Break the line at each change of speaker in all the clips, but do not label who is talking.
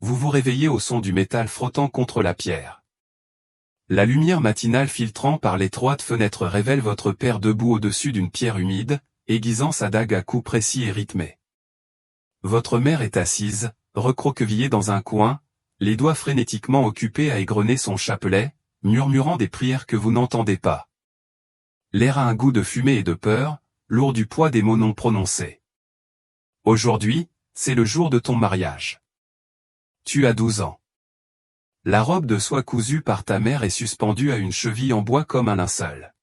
vous vous réveillez au son du métal frottant contre la pierre. La lumière matinale filtrant par l'étroite fenêtre révèle votre père debout au-dessus d'une pierre humide, aiguisant sa dague à coups précis et rythmés. Votre mère est assise, recroquevillée dans un coin, les doigts frénétiquement occupés à égrener son chapelet, murmurant des prières que vous n'entendez pas. L'air a un goût de fumée et de peur, lourd du poids des mots non prononcés. Aujourd'hui, c'est le jour de ton mariage. Tu as 12 ans. La robe de soie cousue par ta mère est suspendue à une cheville en bois comme un linceul.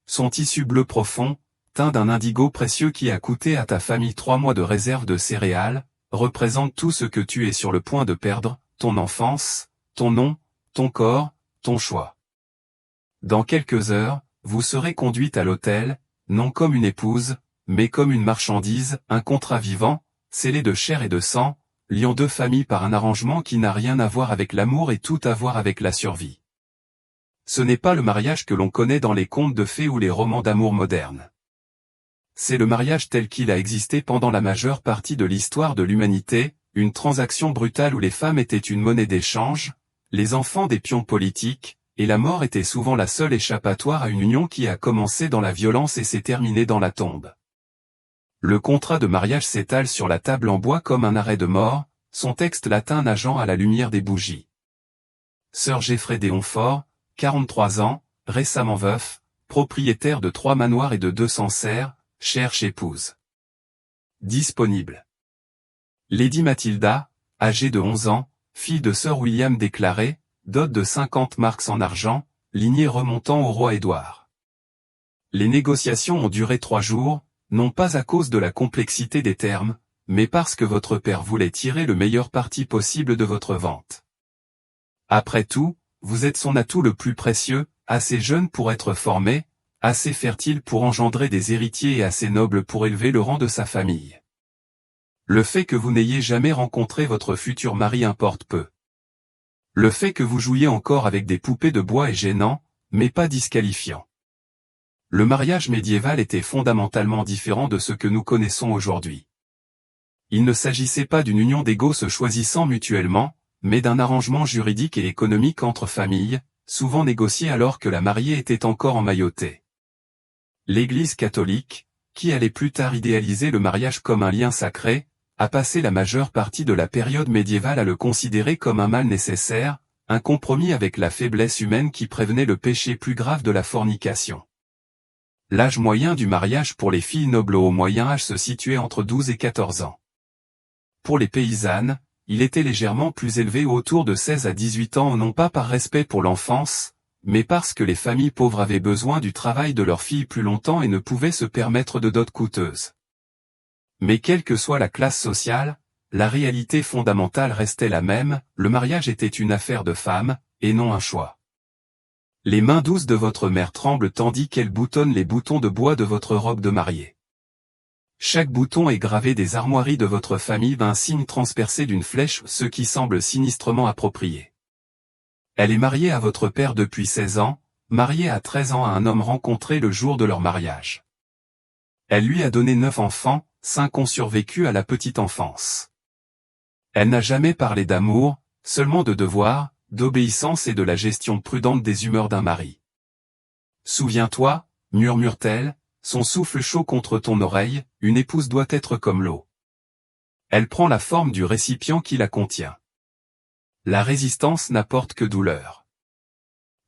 Son tissu bleu profond, teint d'un indigo précieux qui a coûté à ta famille 3 mois de réserve de céréales, représente tout ce que tu es sur le point de perdre, ton enfance, ton nom, ton corps, ton choix. Dans quelques heures, vous serez conduite à l'autel, non comme une épouse, mais comme une marchandise, un contrat vivant, scellé de chair et de sang, liant deux familles par un arrangement qui n'a rien à voir avec l'amour et tout à voir avec la survie. Ce n'est pas le mariage que l'on connaît dans les contes de fées ou les romans d'amour modernes. C'est le mariage tel qu'il a existé pendant la majeure partie de l'histoire de l'humanité, une transaction brutale où les femmes étaient une monnaie d'échange, les enfants des pions politiques, et la mort était souvent la seule échappatoire à une union qui a commencé dans la violence et s'est terminée dans la tombe. Le contrat de mariage s'étale sur la table en bois comme un arrêt de mort, son texte latin nageant à la lumière des bougies. Sir Geoffrey de Montfort, 43 ans, récemment veuf, propriétaire de 3 manoirs et de 200 serfs, cherche épouse. Disponible. Lady Mathilda, âgée de 11 ans, fille de Sir William déclaré, dot de 50 marks en argent, lignée remontant au roi Édouard. Les négociations ont duré 3 jours, non pas à cause de la complexité des termes, mais parce que votre père voulait tirer le meilleur parti possible de votre vente. Après tout, vous êtes son atout le plus précieux, assez jeune pour être formé, assez fertile pour engendrer des héritiers et assez noble pour élever le rang de sa famille. Le fait que vous n'ayez jamais rencontré votre futur mari importe peu. Le fait que vous jouiez encore avec des poupées de bois est gênant, mais pas disqualifiant. Le mariage médiéval était fondamentalement différent de ce que nous connaissons aujourd'hui. Il ne s'agissait pas d'une union d'égaux se choisissant mutuellement, mais d'un arrangement juridique et économique entre familles, souvent négocié alors que la mariée était encore emmaillotée. L'Église catholique, qui allait plus tard idéaliser le mariage comme un lien sacré, a passé la majeure partie de la période médiévale à le considérer comme un mal nécessaire, un compromis avec la faiblesse humaine qui prévenait le péché plus grave de la fornication. L'âge moyen du mariage pour les filles nobles au Moyen Âge se situait entre 12 et 14 ans. Pour les paysannes, il était légèrement plus élevé autour de 16 à 18 ans non pas par respect pour l'enfance, mais parce que les familles pauvres avaient besoin du travail de leurs filles plus longtemps et ne pouvaient se permettre de dots coûteuses. Mais quelle que soit la classe sociale, la réalité fondamentale restait la même, le mariage était une affaire de femmes, et non un choix. Les mains douces de votre mère tremblent tandis qu'elle boutonne les boutons de bois de votre robe de mariée. Chaque bouton est gravé des armoiries de votre famille d'un signe transpercé d'une flèche, ce qui semble sinistrement approprié. Elle est mariée à votre père depuis 16 ans, mariée à 13 ans à un homme rencontré le jour de leur mariage. Elle lui a donné 9 enfants, 5 ont survécu à la petite enfance. Elle n'a jamais parlé d'amour, seulement de devoir, d'obéissance et de la gestion prudente des humeurs d'un mari. Souviens-toi, murmure-t-elle, son souffle chaud contre ton oreille, une épouse doit être comme l'eau. Elle prend la forme du récipient qui la contient. La résistance n'apporte que douleur.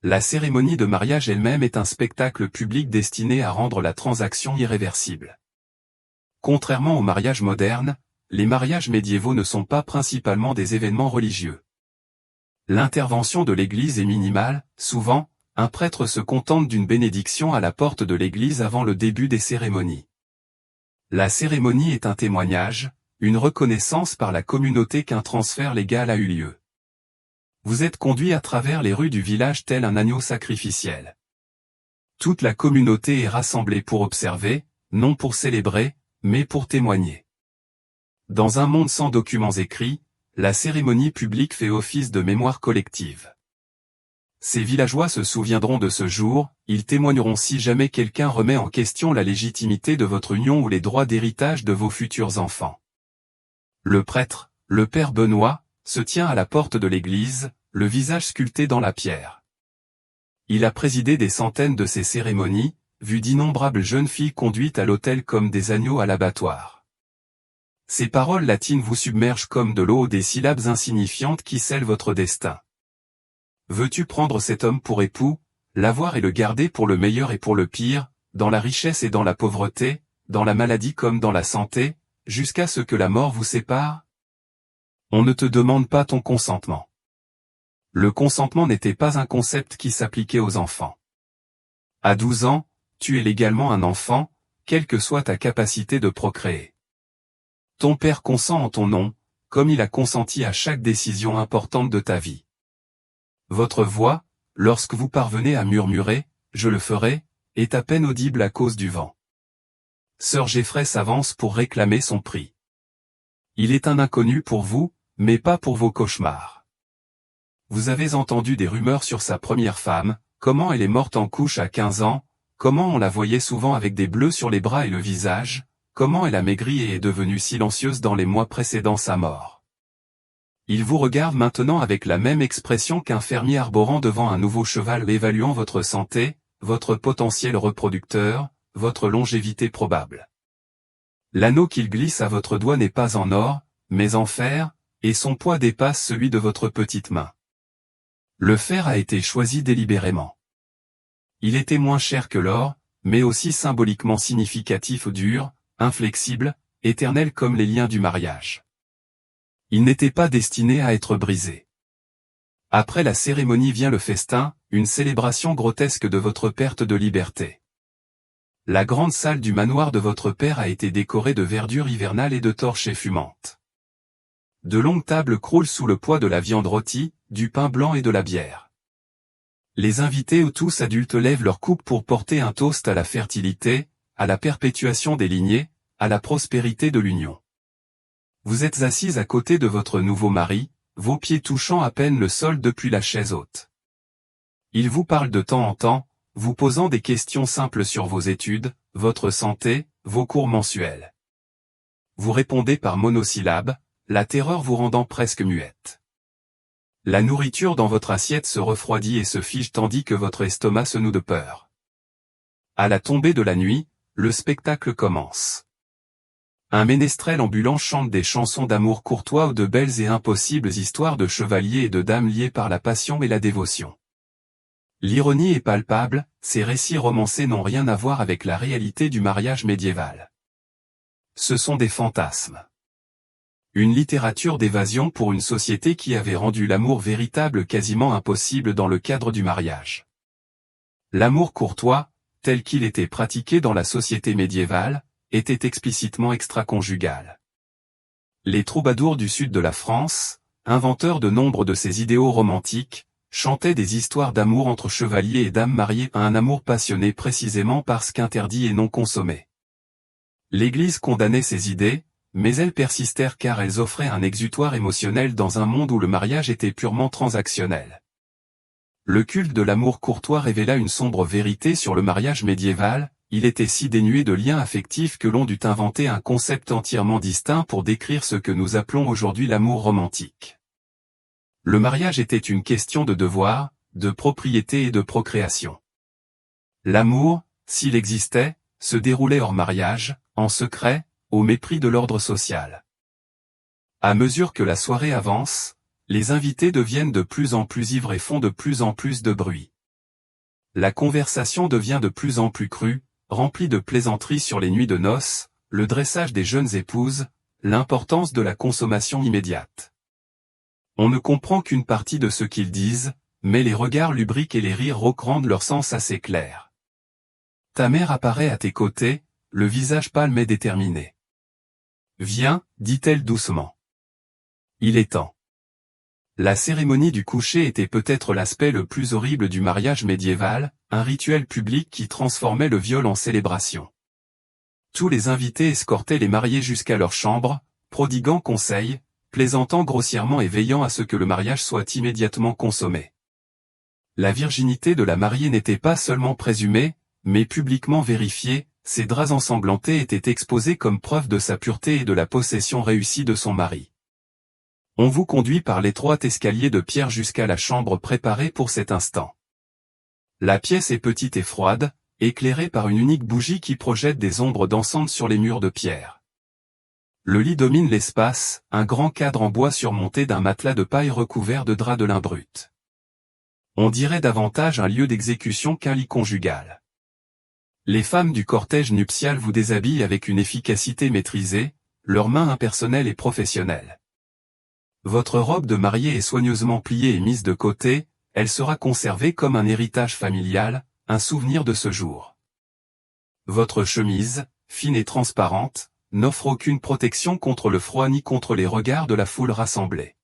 La cérémonie de mariage elle-même est un spectacle public destiné à rendre la transaction irréversible. Contrairement aux mariages modernes, les mariages médiévaux ne sont pas principalement des événements religieux. L'intervention de l'Église est minimale, souvent, un prêtre se contente d'une bénédiction à la porte de l'Église avant le début des cérémonies. La cérémonie est un témoignage, une reconnaissance par la communauté qu'un transfert légal a eu lieu. Vous êtes conduit à travers les rues du village tel un agneau sacrificiel. Toute la communauté est rassemblée pour observer, non pour célébrer, mais pour témoigner. Dans un monde sans documents écrits, la cérémonie publique fait office de mémoire collective. Ces villageois se souviendront de ce jour, ils témoigneront si jamais quelqu'un remet en question la légitimité de votre union ou les droits d'héritage de vos futurs enfants. Le prêtre, le père Benoît, se tient à la porte de l'église, le visage sculpté dans la pierre. Il a présidé des centaines de ces cérémonies, vu d'innombrables jeunes filles conduites à l'autel comme des agneaux à l'abattoir. Ces paroles latines vous submergent comme de l'eau, des syllabes insignifiantes qui scellent votre destin. Veux-tu prendre cet homme pour époux, l'avoir et le garder pour le meilleur et pour le pire, dans la richesse et dans la pauvreté, dans la maladie comme dans la santé, jusqu'à ce que la mort vous sépare? On ne te demande pas ton consentement. Le consentement n'était pas un concept qui s'appliquait aux enfants. À 12 ans, tu es légalement un enfant, quelle que soit ta capacité de procréer. Ton père consent en ton nom, comme il a consenti à chaque décision importante de ta vie. Votre voix, lorsque vous parvenez à murmurer « je le ferai », est à peine audible à cause du vent. Sœur Jeffrey s'avance pour réclamer son prix. Il est un inconnu pour vous, mais pas pour vos cauchemars. Vous avez entendu des rumeurs sur sa première femme, comment elle est morte en couche à 15 ans, comment on la voyait souvent avec des bleus sur les bras et le visage, comment elle a maigri et est devenue silencieuse dans les mois précédant sa mort. Il vous regarde maintenant avec la même expression qu'un fermier arborant devant un nouveau cheval évaluant votre santé, votre potentiel reproducteur, votre longévité probable. L'anneau qu'il glisse à votre doigt n'est pas en or, mais en fer, et son poids dépasse celui de votre petite main. Le fer a été choisi délibérément. Il était moins cher que l'or, mais aussi symboliquement significatif, dur, inflexible, éternel comme les liens du mariage. Il n'était pas destiné à être brisé. Après la cérémonie vient le festin, une célébration grotesque de votre perte de liberté. La grande salle du manoir de votre père a été décorée de verdure hivernale et de torches fumantes. De longues tables croulent sous le poids de la viande rôtie, du pain blanc et de la bière. Les invités ou tous adultes lèvent leur coupe pour porter un toast à la fertilité, à la perpétuation des lignées, à la prospérité de l'union. Vous êtes assise à côté de votre nouveau mari, vos pieds touchant à peine le sol depuis la chaise haute. Il vous parle de temps en temps, vous posant des questions simples sur vos études, votre santé, vos cours mensuels. Vous répondez par monosyllabes, la terreur vous rendant presque muette. La nourriture dans votre assiette se refroidit et se fige tandis que votre estomac se noue de peur. À la tombée de la nuit, le spectacle commence. Un ménestrel ambulant chante des chansons d'amour courtois ou de belles et impossibles histoires de chevaliers et de dames liés par la passion et la dévotion. L'ironie est palpable, ces récits romancés n'ont rien à voir avec la réalité du mariage médiéval. Ce sont des fantasmes. Une littérature d'évasion pour une société qui avait rendu l'amour véritable quasiment impossible dans le cadre du mariage. L'amour courtois, tel qu'il était pratiqué dans la société médiévale, était explicitement extraconjugal. Les troubadours du sud de la France, inventeurs de nombre de ces idéaux romantiques, chantaient des histoires d'amour entre chevaliers et dames mariés à un amour passionné précisément parce qu'interdit et non consommé. L'Église condamnait ces idées, mais elles persistèrent car elles offraient un exutoire émotionnel dans un monde où le mariage était purement transactionnel. Le culte de l'amour courtois révéla une sombre vérité sur le mariage médiéval, il était si dénué de liens affectifs que l'on dut inventer un concept entièrement distinct pour décrire ce que nous appelons aujourd'hui l'amour romantique. Le mariage était une question de devoir, de propriété et de procréation. L'amour, s'il existait, se déroulait hors mariage, en secret, au mépris de l'ordre social. À mesure que la soirée avance, les invités deviennent de plus en plus ivres et font de plus en plus de bruit. La conversation devient de plus en plus crue, remplie de plaisanteries sur les nuits de noces, le dressage des jeunes épouses, l'importance de la consommation immédiate. On ne comprend qu'une partie de ce qu'ils disent, mais les regards lubriques et les rires rauques rendent leur sens assez clair. Ta mère apparaît à tes côtés, le visage pâle mais déterminé. Viens, dit-elle doucement. Il est temps. La cérémonie du coucher était peut-être l'aspect le plus horrible du mariage médiéval, un rituel public qui transformait le viol en célébration. Tous les invités escortaient les mariés jusqu'à leur chambre, prodiguant conseils, plaisantant grossièrement et veillant à ce que le mariage soit immédiatement consommé. La virginité de la mariée n'était pas seulement présumée, mais publiquement vérifiée, ses draps ensanglantés étaient exposés comme preuve de sa pureté et de la possession réussie de son mari. On vous conduit par l'étroit escalier de pierre jusqu'à la chambre préparée pour cet instant. La pièce est petite et froide, éclairée par une unique bougie qui projette des ombres dansantes sur les murs de pierre. Le lit domine l'espace, un grand cadre en bois surmonté d'un matelas de paille recouvert de drap de lin brut. On dirait davantage un lieu d'exécution qu'un lit conjugal. Les femmes du cortège nuptial vous déshabillent avec une efficacité maîtrisée, leurs mains impersonnelles et professionnelles. Votre robe de mariée est soigneusement pliée et mise de côté, elle sera conservée comme un héritage familial, un souvenir de ce jour. Votre chemise, fine et transparente, n'offre aucune protection contre le froid ni contre les regards de la foule rassemblée.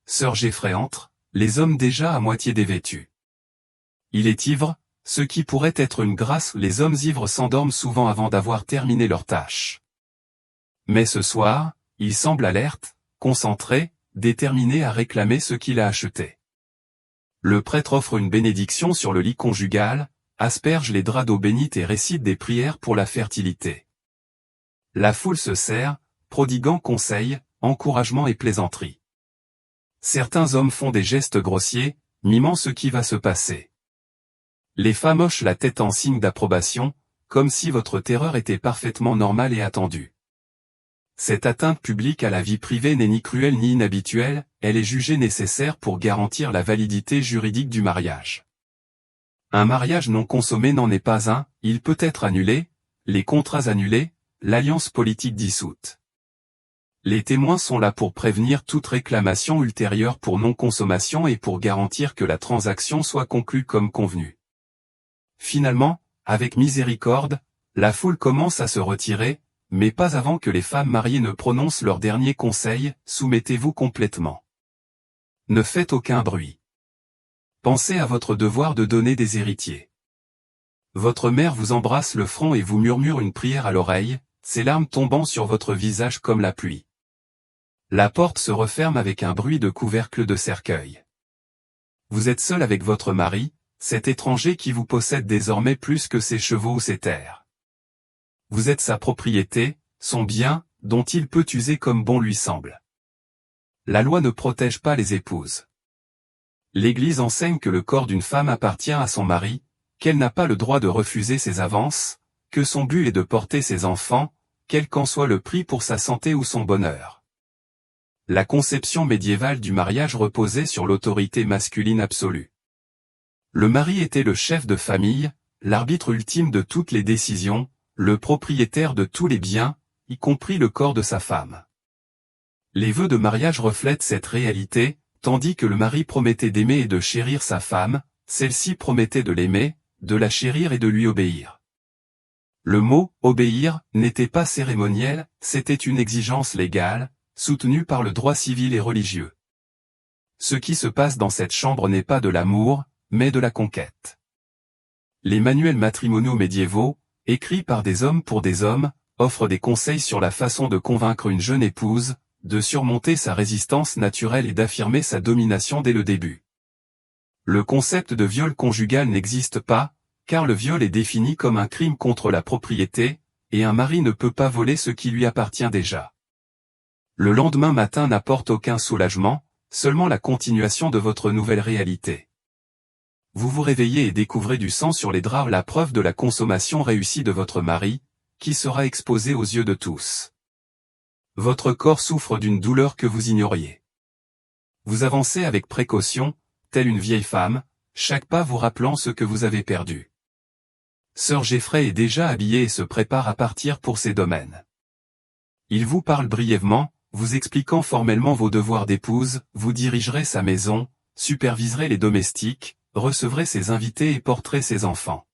Sœur Jeffrey entre, les hommes déjà à moitié dévêtus. Il est ivre, ce qui pourrait être une grâce, les hommes ivres s'endorment souvent avant d'avoir terminé leur tâche. Mais ce soir, il semble alerte, concentré, déterminé à réclamer ce qu'il a acheté. Le prêtre offre une bénédiction sur le lit conjugal, asperge les draps d'eau bénite et récite des prières pour la fertilité. La foule se serre, prodiguant conseils, encouragements et plaisanteries. Certains hommes font des gestes grossiers, mimant ce qui va se passer. Les femmes hochent la tête en signe d'approbation, comme si votre terreur était parfaitement normale et attendue. Cette atteinte publique à la vie privée n'est ni cruelle ni inhabituelle, elle est jugée nécessaire pour garantir la validité juridique du mariage. Un mariage non consommé n'en est pas un, il peut être annulé, les contrats annulés, l'alliance politique dissoute. Les témoins sont là pour prévenir toute réclamation ultérieure pour non-consommation et pour garantir que la transaction soit conclue comme convenu. Finalement, avec miséricorde, la foule commence à se retirer, mais pas avant que les femmes mariées ne prononcent leur dernier conseil, soumettez-vous complètement. Ne faites aucun bruit. Pensez à votre devoir de donner des héritiers. Votre mère vous embrasse le front et vous murmure une prière à l'oreille, ses larmes tombant sur votre visage comme la pluie. La porte se referme avec un bruit de couvercle de cercueil. Vous êtes seul avec votre mari, cet étranger qui vous possède désormais plus que ses chevaux ou ses terres. Vous êtes sa propriété, son bien, dont il peut user comme bon lui semble. La loi ne protège pas les épouses. L'Église enseigne que le corps d'une femme appartient à son mari, qu'elle n'a pas le droit de refuser ses avances, que son but est de porter ses enfants, quel qu'en soit le prix pour sa santé ou son bonheur. La conception médiévale du mariage reposait sur l'autorité masculine absolue. Le mari était le chef de famille, l'arbitre ultime de toutes les décisions, le propriétaire de tous les biens, y compris le corps de sa femme. Les vœux de mariage reflètent cette réalité, tandis que le mari promettait d'aimer et de chérir sa femme, celle-ci promettait de l'aimer, de la chérir et de lui obéir. Le mot « obéir » n'était pas cérémoniel, c'était une exigence légale, soutenue par le droit civil et religieux. Ce qui se passe dans cette chambre n'est pas de l'amour, mais de la conquête. Les manuels matrimoniaux médiévaux, écrits par des hommes pour des hommes, offrent des conseils sur la façon de convaincre une jeune épouse, de surmonter sa résistance naturelle et d'affirmer sa domination dès le début. Le concept de viol conjugal n'existe pas, car le viol est défini comme un crime contre la propriété, et un mari ne peut pas voler ce qui lui appartient déjà. Le lendemain matin n'apporte aucun soulagement, seulement la continuation de votre nouvelle réalité. Vous vous réveillez et découvrez du sang sur les draps, la preuve de la consommation réussie de votre mari, qui sera exposé aux yeux de tous. Votre corps souffre d'une douleur que vous ignoriez. Vous avancez avec précaution, telle une vieille femme, chaque pas vous rappelant ce que vous avez perdu. Sœur Jeffrey est déjà habillée et se prépare à partir pour ses domaines. Il vous parle brièvement, vous expliquant formellement vos devoirs d'épouse, vous dirigerez sa maison, superviserez les domestiques, recevrez ses invités et porterez ses enfants.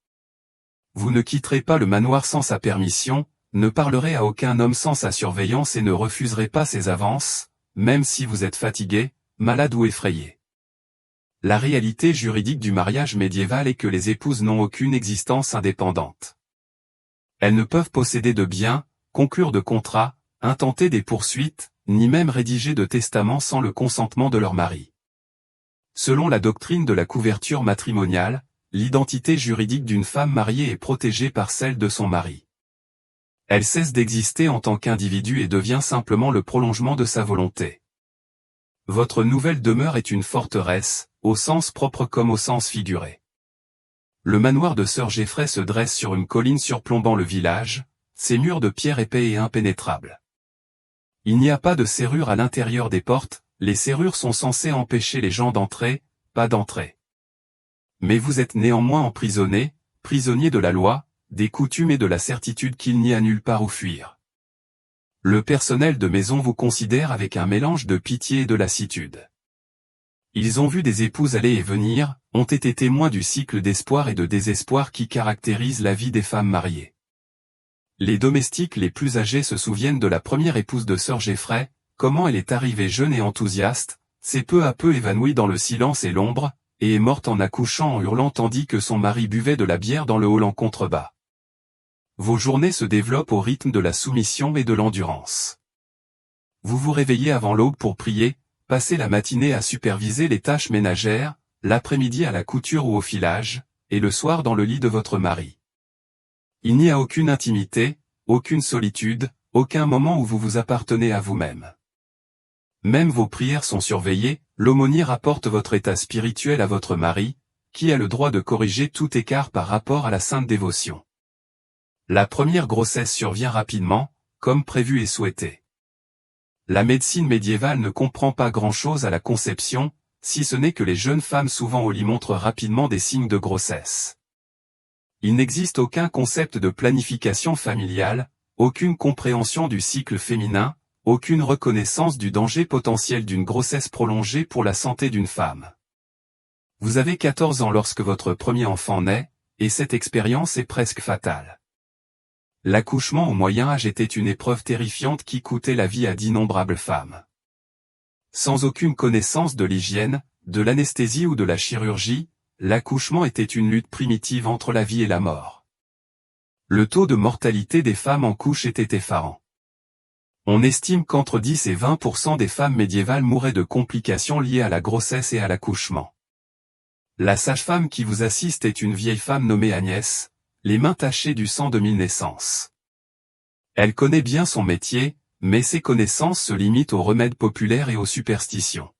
Vous ne quitterez pas le manoir sans sa permission, ne parlerez à aucun homme sans sa surveillance et ne refuserez pas ses avances, même si vous êtes fatigué, malade ou effrayé. La réalité juridique du mariage médiéval est que les épouses n'ont aucune existence indépendante. Elles ne peuvent posséder de biens, conclure de contrats, intenter des poursuites, ni même rédiger de testament sans le consentement de leur mari. Selon la doctrine de la couverture matrimoniale, l'identité juridique d'une femme mariée est protégée par celle de son mari. Elle cesse d'exister en tant qu'individu et devient simplement le prolongement de sa volonté. Votre nouvelle demeure est une forteresse, au sens propre comme au sens figuré. Le manoir de Sir Geoffrey se dresse sur une colline surplombant le village, ses murs de pierre épais et impénétrables. Il n'y a pas de serrure à l'intérieur des portes, les serrures sont censées empêcher les gens d'entrer, pas d'entrer. Mais vous êtes néanmoins emprisonné, prisonnier de la loi, des coutumes et de la certitude qu'il n'y a nulle part où fuir. Le personnel de maison vous considère avec un mélange de pitié et de lassitude. Ils ont vu des épouses aller et venir, ont été témoins du cycle d'espoir et de désespoir qui caractérise la vie des femmes mariées. Les domestiques les plus âgés se souviennent de la première épouse de Sir Geoffrey, comment elle est arrivée jeune et enthousiaste, s'est peu à peu évanouie dans le silence et l'ombre, et est morte en accouchant en hurlant tandis que son mari buvait de la bière dans le hall en contrebas. Vos journées se développent au rythme de la soumission et de l'endurance. Vous vous réveillez avant l'aube pour prier, passez la matinée à superviser les tâches ménagères, l'après-midi à la couture ou au filage, et le soir dans le lit de votre mari. Il n'y a aucune intimité, aucune solitude, aucun moment où vous vous appartenez à vous-même. Même vos prières sont surveillées, l'aumônier rapporte votre état spirituel à votre mari, qui a le droit de corriger tout écart par rapport à la sainte dévotion. La première grossesse survient rapidement, comme prévu et souhaité. La médecine médiévale ne comprend pas grand-chose à la conception, si ce n'est que les jeunes femmes souvent au lit montrent rapidement des signes de grossesse. Il n'existe aucun concept de planification familiale, aucune compréhension du cycle féminin, aucune reconnaissance du danger potentiel d'une grossesse prolongée pour la santé d'une femme. Vous avez 14 ans lorsque votre premier enfant naît, et cette expérience est presque fatale. L'accouchement au Moyen Âge était une épreuve terrifiante qui coûtait la vie à d'innombrables femmes. Sans aucune connaissance de l'hygiène, de l'anesthésie ou de la chirurgie, l'accouchement était une lutte primitive entre la vie et la mort. Le taux de mortalité des femmes en couche était effarant. On estime qu'entre 10 et 20% des femmes médiévales mouraient de complications liées à la grossesse et à l'accouchement. La sage-femme qui vous assiste est une vieille femme nommée Agnès, les mains tachées du sang de 1000 naissances. Elle connaît bien son métier, mais ses connaissances se limitent aux remèdes populaires et aux superstitions.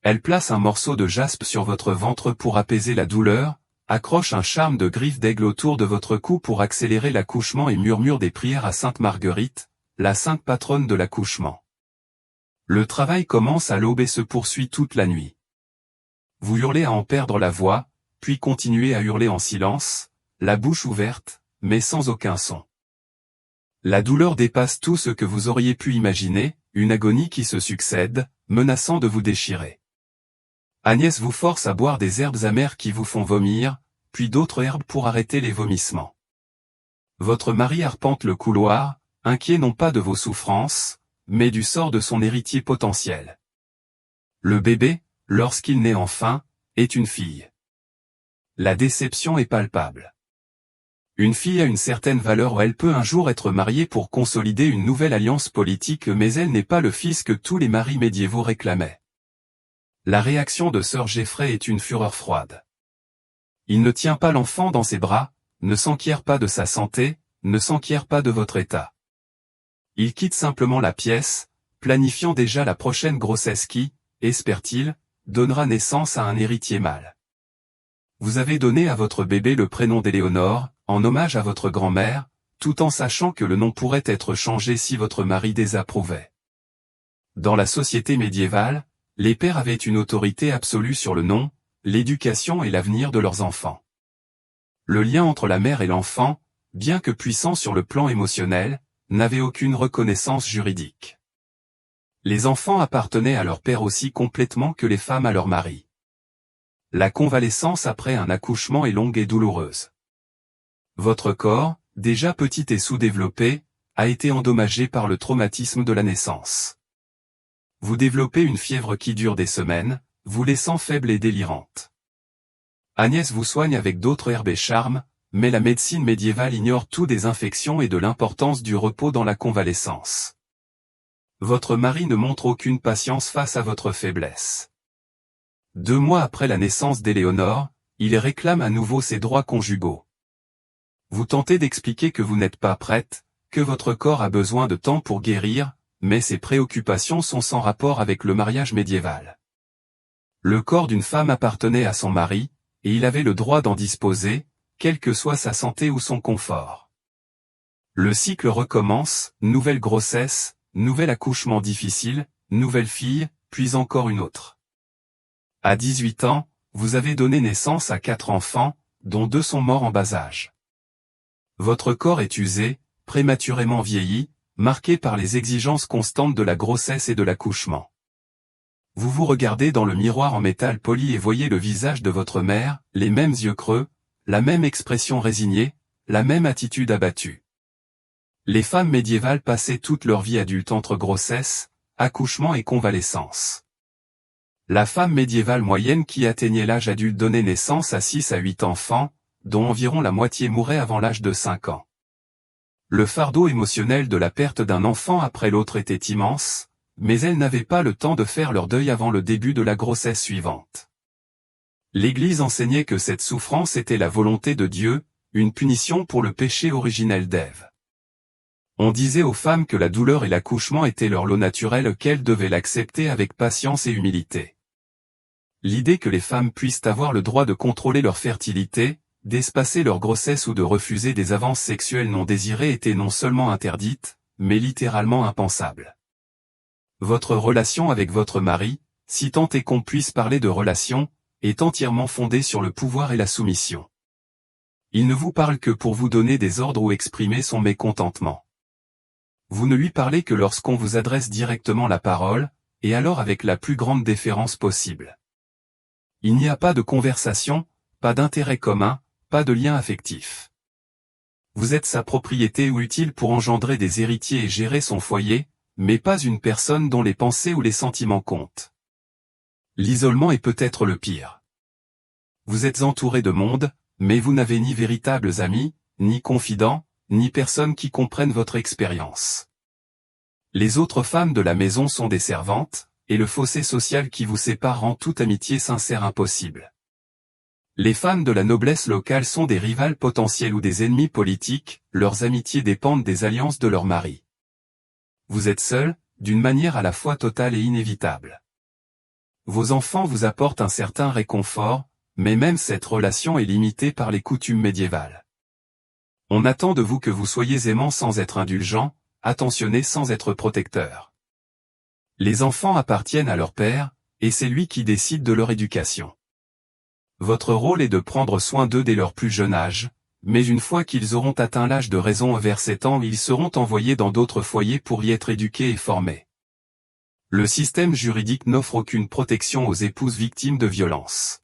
Elle place un morceau de jaspe sur votre ventre pour apaiser la douleur, accroche un charme de griffe d'aigle autour de votre cou pour accélérer l'accouchement et murmure des prières à Sainte Marguerite, la sainte patronne de l'accouchement. Le travail commence à l'aube et se poursuit toute la nuit. Vous hurlez à en perdre la voix, puis continuez à hurler en silence, la bouche ouverte, mais sans aucun son. La douleur dépasse tout ce que vous auriez pu imaginer, une agonie qui se succède, menaçant de vous déchirer. Agnès vous force à boire des herbes amères qui vous font vomir, puis d'autres herbes pour arrêter les vomissements. Votre mari arpente le couloir, inquiet non pas de vos souffrances, mais du sort de son héritier potentiel. Le bébé, lorsqu'il naît enfin, est une fille. La déception est palpable. Une fille a une certaine valeur où elle peut un jour être mariée pour consolider une nouvelle alliance politique mais elle n'est pas le fils que tous les maris médiévaux réclamaient. La réaction de Sir Geoffrey est une fureur froide. Il ne tient pas l'enfant dans ses bras, ne s'enquiert pas de sa santé, ne s'enquiert pas de votre état. Il quitte simplement la pièce, planifiant déjà la prochaine grossesse qui, espère-t-il, donnera naissance à un héritier mâle. Vous avez donné à votre bébé le prénom d'Éléonore, en hommage à votre grand-mère, tout en sachant que le nom pourrait être changé si votre mari désapprouvait. Dans la société médiévale, les pères avaient une autorité absolue sur le nom, l'éducation et l'avenir de leurs enfants. Le lien entre la mère et l'enfant, bien que puissant sur le plan émotionnel, n'avait aucune reconnaissance juridique. Les enfants appartenaient à leur père aussi complètement que les femmes à leur mari. La convalescence après un accouchement est longue et douloureuse. Votre corps, déjà petit et sous-développé, a été endommagé par le traumatisme de la naissance. Vous développez une fièvre qui dure des semaines, vous laissant faible et délirante. Agnès vous soigne avec d'autres herbes et charmes, mais la médecine médiévale ignore tout des infections et de l'importance du repos dans la convalescence. Votre mari ne montre aucune patience face à votre faiblesse. 2 mois après la naissance d'Éléonore, il réclame à nouveau ses droits conjugaux. Vous tentez d'expliquer que vous n'êtes pas prête, que votre corps a besoin de temps pour guérir, mais ces préoccupations sont sans rapport avec le mariage médiéval. Le corps d'une femme appartenait à son mari, et il avait le droit d'en disposer, quelle que soit sa santé ou son confort. Le cycle recommence, nouvelle grossesse, nouvel accouchement difficile, nouvelle fille, puis encore une autre. À 18 ans, vous avez donné naissance à 4 enfants, dont 2 sont morts en bas âge. Votre corps est usé, prématurément vieilli, marqué par les exigences constantes de la grossesse et de l'accouchement. Vous vous regardez dans le miroir en métal poli et voyez le visage de votre mère, les mêmes yeux creux, la même expression résignée, la même attitude abattue. Les femmes médiévales passaient toute leur vie adulte entre grossesse, accouchement et convalescence. La femme médiévale moyenne qui atteignait l'âge adulte donnait naissance à 6 à 8 enfants, dont environ la moitié mourait avant l'âge de 5 ans. Le fardeau émotionnel de la perte d'un enfant après l'autre était immense, mais elles n'avaient pas le temps de faire leur deuil avant le début de la grossesse suivante. L'Église enseignait que cette souffrance était la volonté de Dieu, une punition pour le péché originel d'Ève. On disait aux femmes que la douleur et l'accouchement étaient leur lot naturel qu'elles devaient l'accepter avec patience et humilité. L'idée que les femmes puissent avoir le droit de contrôler leur fertilité, d'espacer leur grossesse ou de refuser des avances sexuelles non désirées était non seulement interdite, mais littéralement impensable. Votre relation avec votre mari, si tant est qu'on puisse parler de relation, est entièrement fondée sur le pouvoir et la soumission. Il ne vous parle que pour vous donner des ordres ou exprimer son mécontentement. Vous ne lui parlez que lorsqu'on vous adresse directement la parole, et alors avec la plus grande déférence possible. Il n'y a pas de conversation, pas d'intérêt commun, pas de lien affectif. Vous êtes sa propriété ou utile pour engendrer des héritiers et gérer son foyer, mais pas une personne dont les pensées ou les sentiments comptent. L'isolement est peut-être le pire. Vous êtes entouré de monde, mais vous n'avez ni véritables amis, ni confidents, ni personnes qui comprennent votre expérience. Les autres femmes de la maison sont des servantes, et le fossé social qui vous sépare rend toute amitié sincère impossible. Les femmes de la noblesse locale sont des rivales potentielles ou des ennemis politiques, leurs amitiés dépendent des alliances de leur mari. Vous êtes seul, d'une manière à la fois totale et inévitable. Vos enfants vous apportent un certain réconfort, mais même cette relation est limitée par les coutumes médiévales. On attend de vous que vous soyez aimant sans être indulgent, attentionné sans être protecteur. Les enfants appartiennent à leur père, et c'est lui qui décide de leur éducation. Votre rôle est de prendre soin d'eux dès leur plus jeune âge, mais une fois qu'ils auront atteint l'âge de raison vers 7 ans, ils seront envoyés dans d'autres foyers pour y être éduqués et formés. Le système juridique n'offre aucune protection aux épouses victimes de violences.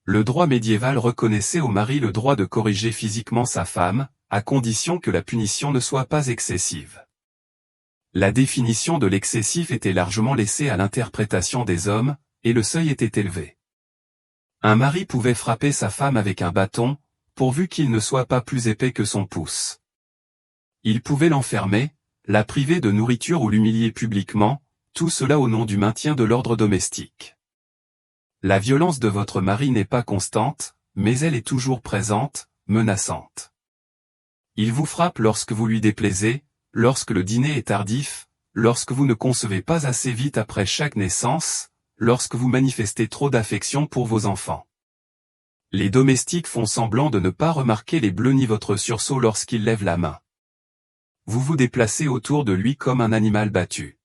Le droit médiéval reconnaissait au mari le droit de corriger physiquement sa femme, à condition que la punition ne soit pas excessive. La définition de l'excessif était largement laissée à l'interprétation des hommes, et le seuil était élevé. Un mari pouvait frapper sa femme avec un bâton, pourvu qu'il ne soit pas plus épais que son pouce. Il pouvait l'enfermer, la priver de nourriture ou l'humilier publiquement, tout cela au nom du maintien de l'ordre domestique. La violence de votre mari n'est pas constante, mais elle est toujours présente, menaçante. Il vous frappe lorsque vous lui déplaisez, lorsque le dîner est tardif, lorsque vous ne concevez pas assez vite après chaque naissance, lorsque vous manifestez trop d'affection pour vos enfants. Les domestiques font semblant de ne pas remarquer les bleus ni votre sursaut lorsqu'il lève la main. Vous vous déplacez autour de lui comme un animal battu.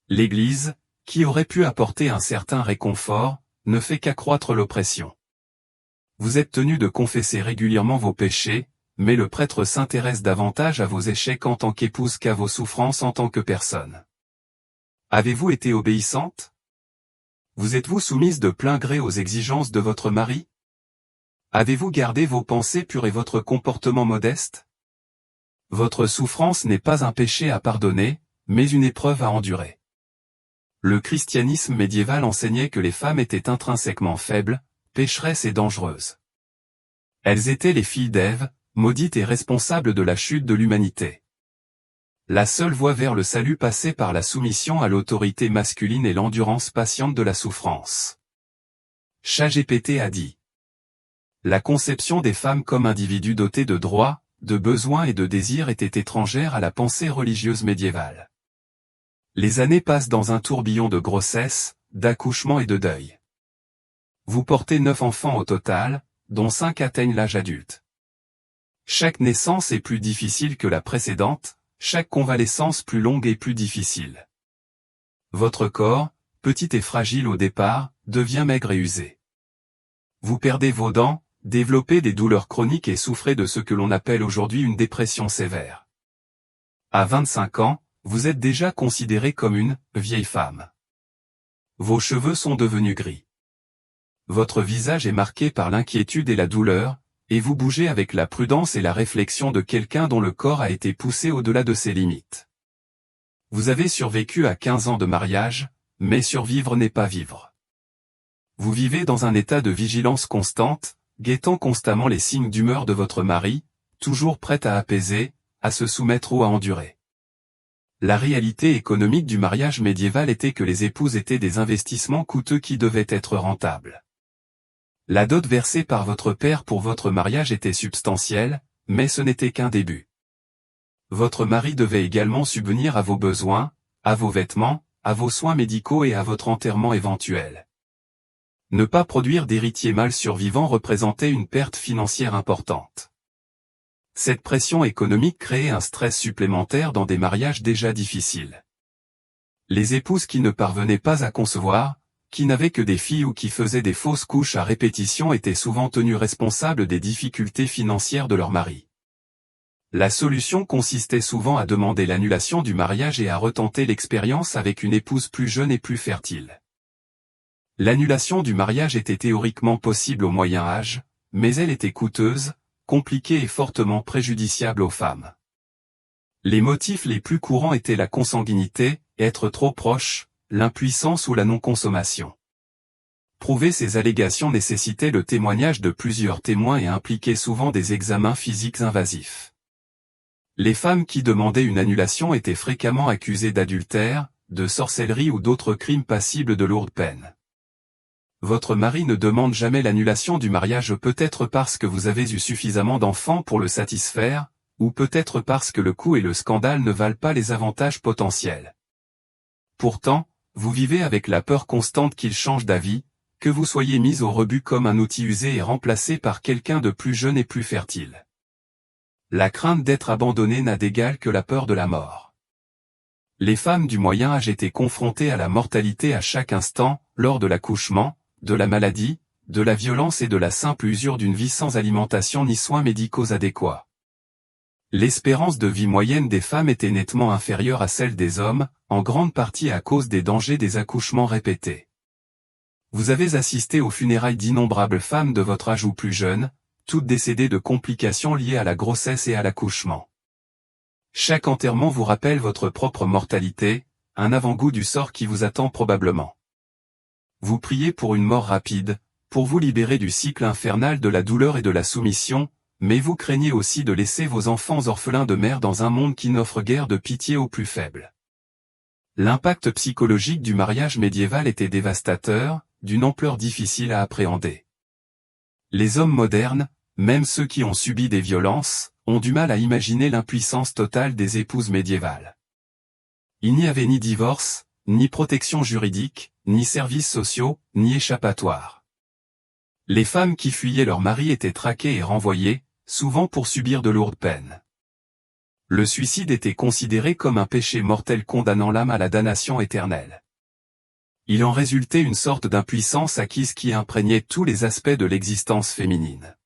L'Église, qui aurait pu apporter un certain réconfort, ne fait qu'accroître l'oppression. Vous êtes tenu de confesser régulièrement vos péchés, mais le prêtre s'intéresse davantage à vos échecs en tant qu'épouse qu'à vos souffrances en tant que personne. Avez-vous été obéissante? Vous êtes-vous soumise de plein gré aux exigences de votre mari? Avez-vous gardé vos pensées pures et votre comportement modeste? Votre souffrance n'est pas un péché à pardonner, mais une épreuve à endurer. Le christianisme médiéval enseignait que les femmes étaient intrinsèquement faibles, pécheresses et dangereuses. Elles étaient les filles d'Ève, maudites et responsables de la chute de l'humanité. La seule voie vers le salut passait par la soumission à l'autorité masculine et l'endurance patiente de la souffrance. ChatGPT a dit: la conception des femmes comme individus dotés de droits, de besoins et de désirs était étrangère à la pensée religieuse médiévale. Les années passent dans un tourbillon de grossesse, d'accouchement et de deuil. Vous portez 9 enfants au total, dont 5 atteignent l'âge adulte. Chaque naissance est plus difficile que la précédente, chaque convalescence plus longue et plus difficile. Votre corps, petit et fragile au départ, devient maigre et usé. Vous perdez vos dents, développez des douleurs chroniques et souffrez de ce que l'on appelle aujourd'hui une dépression sévère. À 25 ans, vous êtes déjà considérée comme une « vieille femme ». Vos cheveux sont devenus gris. Votre visage est marqué par l'inquiétude et la douleur, et vous bougez avec la prudence et la réflexion de quelqu'un dont le corps a été poussé au-delà de ses limites. Vous avez survécu à 15 ans de mariage, mais survivre n'est pas vivre. Vous vivez dans un état de vigilance constante, guettant constamment les signes d'humeur de votre mari, toujours prêt à apaiser, à se soumettre ou à endurer. La réalité économique du mariage médiéval était que les épouses étaient des investissements coûteux qui devaient être rentables. La dot versée par votre père pour votre mariage était substantielle, mais ce n'était qu'un début. Votre mari devait également subvenir à vos besoins, à vos vêtements, à vos soins médicaux et à votre enterrement éventuel. Ne pas produire d'héritier mâle survivant représentait une perte financière importante. Cette pression économique créait un stress supplémentaire dans des mariages déjà difficiles. Les épouses qui ne parvenaient pas à concevoir, qui n'avaient que des filles ou qui faisaient des fausses couches à répétition étaient souvent tenues responsables des difficultés financières de leur mari. La solution consistait souvent à demander l'annulation du mariage et à retenter l'expérience avec une épouse plus jeune et plus fertile. L'annulation du mariage était théoriquement possible au Moyen Âge, mais elle était coûteuse, compliquée et fortement préjudiciable aux femmes. Les motifs les plus courants étaient la consanguinité, être trop proche, l'impuissance ou la non-consommation. Prouver ces allégations nécessitait le témoignage de plusieurs témoins et impliquait souvent des examens physiques invasifs. Les femmes qui demandaient une annulation étaient fréquemment accusées d'adultère, de sorcellerie ou d'autres crimes passibles de lourdes peines. Votre mari ne demande jamais l'annulation du mariage peut-être parce que vous avez eu suffisamment d'enfants pour le satisfaire, ou peut-être parce que le coût et le scandale ne valent pas les avantages potentiels. Pourtant, vous vivez avec la peur constante qu'il change d'avis, que vous soyez mis au rebut comme un outil usé et remplacé par quelqu'un de plus jeune et plus fertile. La crainte d'être abandonné n'a d'égal que la peur de la mort. Les femmes du Moyen Âge étaient confrontées à la mortalité à chaque instant, lors de l'accouchement, de la maladie, de la violence et de la simple usure d'une vie sans alimentation ni soins médicaux adéquats. L'espérance de vie moyenne des femmes était nettement inférieure à celle des hommes, en grande partie à cause des dangers des accouchements répétés. Vous avez assisté aux funérailles d'innombrables femmes de votre âge ou plus jeunes, toutes décédées de complications liées à la grossesse et à l'accouchement. Chaque enterrement vous rappelle votre propre mortalité, un avant-goût du sort qui vous attend probablement. Vous priez pour une mort rapide, pour vous libérer du cycle infernal de la douleur et de la soumission, mais vous craignez aussi de laisser vos enfants orphelins de mère dans un monde qui n'offre guère de pitié aux plus faibles. L'impact psychologique du mariage médiéval était dévastateur, d'une ampleur difficile à appréhender. Les hommes modernes, même ceux qui ont subi des violences, ont du mal à imaginer l'impuissance totale des épouses médiévales. Il n'y avait ni divorce, ni protection juridique, ni services sociaux, ni échappatoire. Les femmes qui fuyaient leur mari étaient traquées et renvoyées, souvent pour subir de lourdes peines. Le suicide était considéré comme un péché mortel condamnant l'âme à la damnation éternelle. Il en résultait une sorte d'impuissance acquise qui imprégnait tous les aspects de l'existence féminine.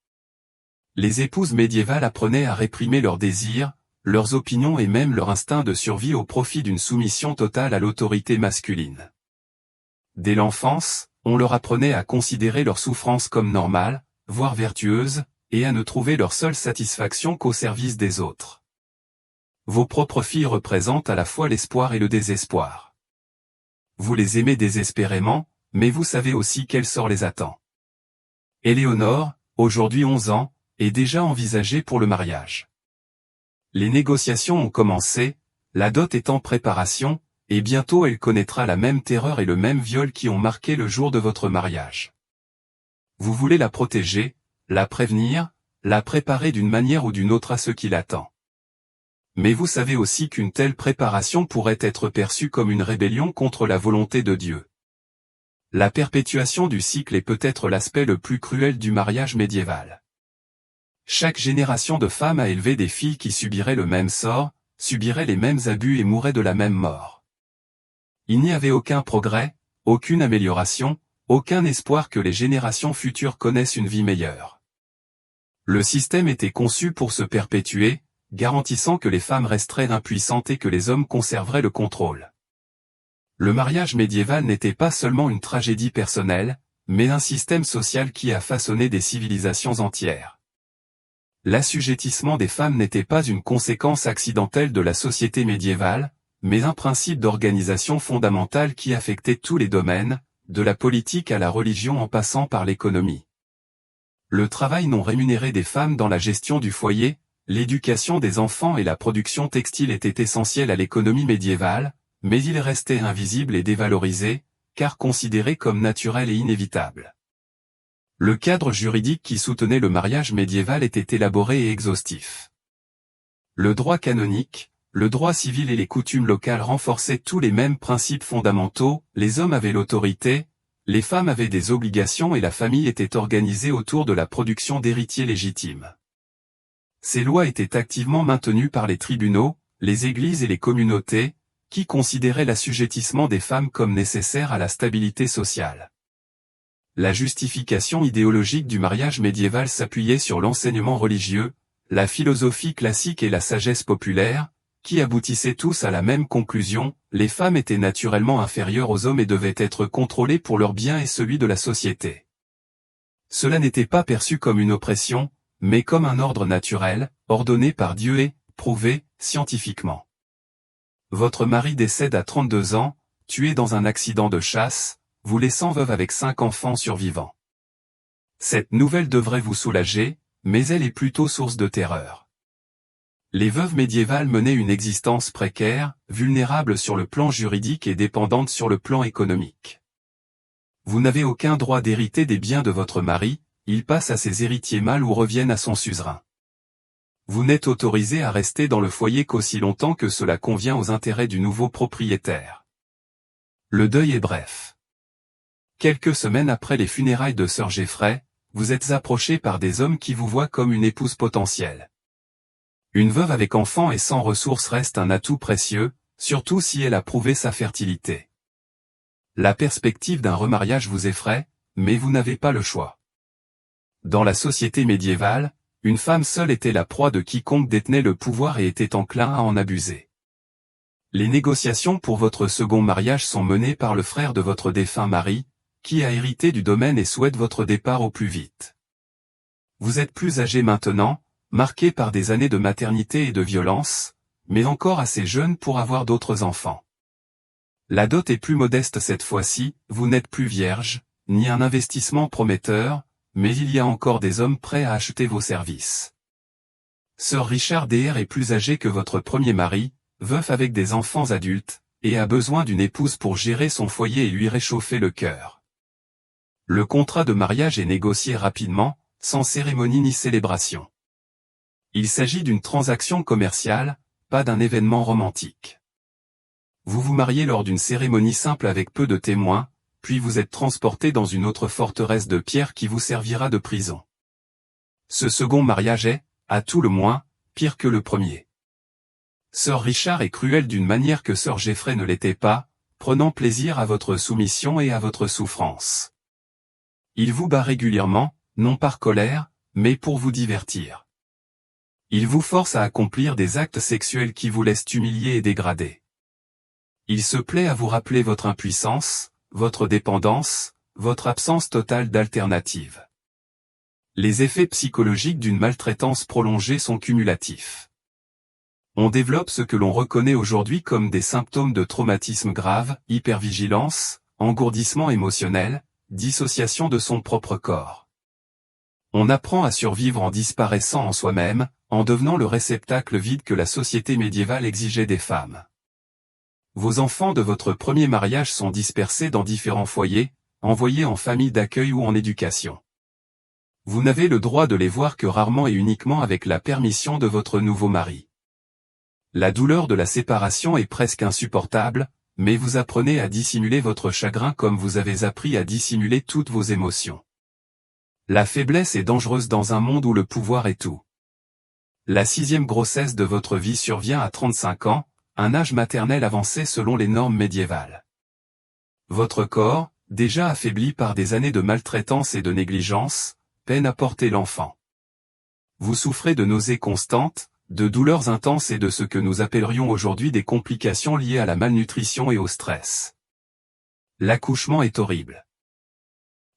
Les épouses médiévales apprenaient à réprimer leurs désirs, leurs opinions et même leur instinct de survie au profit d'une soumission totale à l'autorité masculine. Dès l'enfance, on leur apprenait à considérer leurs souffrances comme normales, voire vertueuses, et à ne trouver leur seule satisfaction qu'au service des autres. Vos propres filles représentent à la fois l'espoir et le désespoir. Vous les aimez désespérément, mais vous savez aussi quel sort les attend. Éléonore, aujourd'hui 11 ans, est déjà envisagée pour le mariage. Les négociations ont commencé, la dot est en préparation, et bientôt elle connaîtra la même terreur et le même viol qui ont marqué le jour de votre mariage. Vous voulez la protéger, la prévenir, la préparer d'une manière ou d'une autre à ce qui l'attend. Mais vous savez aussi qu'une telle préparation pourrait être perçue comme une rébellion contre la volonté de Dieu. La perpétuation du cycle est peut-être l'aspect le plus cruel du mariage médiéval. Chaque génération de femmes a élevé des filles qui subiraient le même sort, subiraient les mêmes abus et mouraient de la même mort. Il n'y avait aucun progrès, aucune amélioration, aucun espoir que les générations futures connaissent une vie meilleure. Le système était conçu pour se perpétuer, garantissant que les femmes resteraient impuissantes et que les hommes conserveraient le contrôle. Le mariage médiéval n'était pas seulement une tragédie personnelle, mais un système social qui a façonné des civilisations entières. L'assujettissement des femmes n'était pas une conséquence accidentelle de la société médiévale, mais un principe d'organisation fondamental qui affectait tous les domaines, de la politique à la religion en passant par l'économie. Le travail non rémunéré des femmes dans la gestion du foyer, l'éducation des enfants et la production textile étaient essentiels à l'économie médiévale, mais il restait invisible et dévalorisé, car considéré comme naturel et inévitable. Le cadre juridique qui soutenait le mariage médiéval était élaboré et exhaustif. Le droit canonique, le droit civil et les coutumes locales renforçaient tous les mêmes principes fondamentaux, les hommes avaient l'autorité, les femmes avaient des obligations et la famille était organisée autour de la production d'héritiers légitimes. Ces lois étaient activement maintenues par les tribunaux, les églises et les communautés, qui considérait l'assujettissement des femmes comme nécessaire à la stabilité sociale. La justification idéologique du mariage médiéval s'appuyait sur l'enseignement religieux, la philosophie classique et la sagesse populaire, qui aboutissaient tous à la même conclusion, les femmes étaient naturellement inférieures aux hommes et devaient être contrôlées pour leur bien et celui de la société. Cela n'était pas perçu comme une oppression, mais comme un ordre naturel, ordonné par Dieu et prouvé scientifiquement. Votre mari décède à 32 ans, tué dans un accident de chasse, vous laissant veuve avec 5 enfants survivants. Cette nouvelle devrait vous soulager, mais elle est plutôt source de terreur. Les veuves médiévales menaient une existence précaire, vulnérable sur le plan juridique et dépendante sur le plan économique. Vous n'avez aucun droit d'hériter des biens de votre mari, il passe à ses héritiers mâles ou reviennent à son suzerain. Vous n'êtes autorisé à rester dans le foyer qu'aussi longtemps que cela convient aux intérêts du nouveau propriétaire. Le deuil est bref. Quelques semaines après les funérailles de sœur Geoffrey, vous êtes approché par des hommes qui vous voient comme une épouse potentielle. Une veuve avec enfants et sans ressources reste un atout précieux, surtout si elle a prouvé sa fertilité. La perspective d'un remariage vous effraie, mais vous n'avez pas le choix. Dans la société médiévale, une femme seule était la proie de quiconque détenait le pouvoir et était enclin à en abuser. Les négociations pour votre second mariage sont menées par le frère de votre défunt mari, qui a hérité du domaine et souhaite votre départ au plus vite. Vous êtes plus âgé maintenant, marqué par des années de maternité et de violence, mais encore assez jeune pour avoir d'autres enfants. La dot est plus modeste cette fois-ci, vous n'êtes plus vierge, ni un investissement prometteur, mais il y a encore des hommes prêts à acheter vos services. Sir Richard Dr est plus âgé que votre premier mari, veuf avec des enfants adultes, et a besoin d'une épouse pour gérer son foyer et lui réchauffer le cœur. Le contrat de mariage est négocié rapidement, sans cérémonie ni célébration. Il s'agit d'une transaction commerciale, pas d'un événement romantique. Vous vous mariez lors d'une cérémonie simple avec peu de témoins, puis vous êtes transporté dans une autre forteresse de pierre qui vous servira de prison. Ce second mariage est, à tout le moins, pire que le premier. Sir Richard est cruel d'une manière que Sir Geoffrey ne l'était pas, prenant plaisir à votre soumission et à votre souffrance. Il vous bat régulièrement, non par colère, mais pour vous divertir. Il vous force à accomplir des actes sexuels qui vous laissent humilié et dégradé. Il se plaît à vous rappeler votre impuissance, votre dépendance, votre absence totale d'alternative. Les effets psychologiques d'une maltraitance prolongée sont cumulatifs. On développe ce que l'on reconnaît aujourd'hui comme des symptômes de traumatisme grave, hypervigilance, engourdissement émotionnel, dissociation de son propre corps. On apprend à survivre en disparaissant en soi-même, en devenant le réceptacle vide que la société médiévale exigeait des femmes. Vos enfants de votre premier mariage sont dispersés dans différents foyers, envoyés en famille d'accueil ou en éducation. Vous n'avez le droit de les voir que rarement et uniquement avec la permission de votre nouveau mari. La douleur de la séparation est presque insupportable, mais vous apprenez à dissimuler votre chagrin comme vous avez appris à dissimuler toutes vos émotions. La faiblesse est dangereuse dans un monde où le pouvoir est tout. La 6e grossesse de votre vie survient à 35 ans, un âge maternel avancé selon les normes médiévales. Votre corps, déjà affaibli par des années de maltraitance et de négligence, peine à porter l'enfant. Vous souffrez de nausées constantes, de douleurs intenses et de ce que nous appellerions aujourd'hui des complications liées à la malnutrition et au stress. L'accouchement est horrible.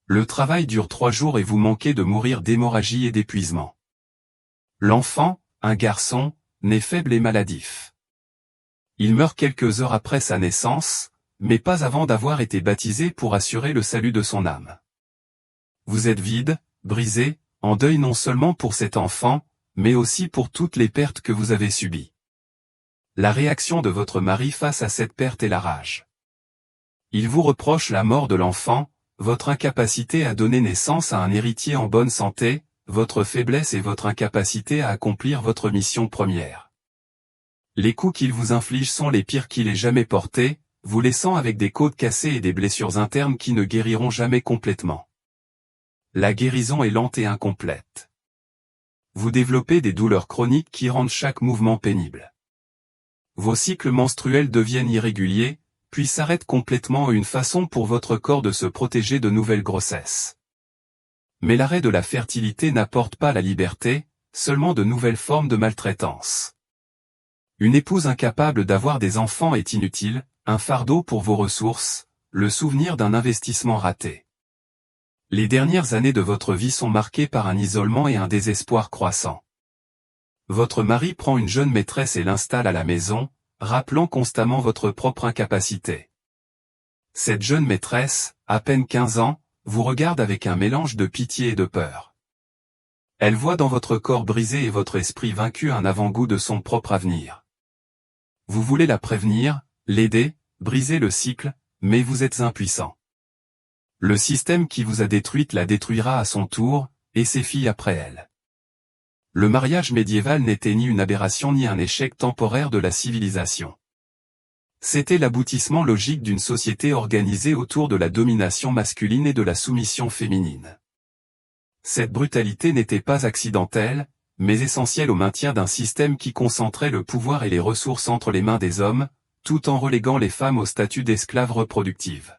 Le travail dure 3 jours et vous manquez de mourir d'hémorragie et d'épuisement. L'enfant, un garçon, naît faible et maladif. Il meurt quelques heures après sa naissance, mais pas avant d'avoir été baptisé pour assurer le salut de son âme. Vous êtes vide, brisé, en deuil non seulement pour cet enfant, mais aussi pour toutes les pertes que vous avez subies. La réaction de votre mari face à cette perte est la rage. Il vous reproche la mort de l'enfant, votre incapacité à donner naissance à un héritier en bonne santé, votre faiblesse et votre incapacité à accomplir votre mission première. Les coups qu'il vous inflige sont les pires qu'il ait jamais portés, vous laissant avec des côtes cassées et des blessures internes qui ne guériront jamais complètement. La guérison est lente et incomplète. Vous développez des douleurs chroniques qui rendent chaque mouvement pénible. Vos cycles menstruels deviennent irréguliers, puis s'arrêtent complètement, une façon pour votre corps de se protéger de nouvelles grossesses. Mais l'arrêt de la fertilité n'apporte pas la liberté, seulement de nouvelles formes de maltraitance. Une épouse incapable d'avoir des enfants est inutile, un fardeau pour vos ressources, le souvenir d'un investissement raté. Les dernières années de votre vie sont marquées par un isolement et un désespoir croissant. Votre mari prend une jeune maîtresse et l'installe à la maison, rappelant constamment votre propre incapacité. Cette jeune maîtresse, à peine 15 ans, vous regarde avec un mélange de pitié et de peur. Elle voit dans votre corps brisé et votre esprit vaincu un avant-goût de son propre avenir. Vous voulez la prévenir, l'aider, briser le cycle, mais vous êtes impuissant. Le système qui vous a détruite la détruira à son tour, et ses filles après elle. Le mariage médiéval n'était ni une aberration ni un échec temporaire de la civilisation. C'était l'aboutissement logique d'une société organisée autour de la domination masculine et de la soumission féminine. Cette brutalité n'était pas accidentelle, mais essentielle au maintien d'un système qui concentrait le pouvoir et les ressources entre les mains des hommes, tout en reléguant les femmes au statut d'esclaves reproductives.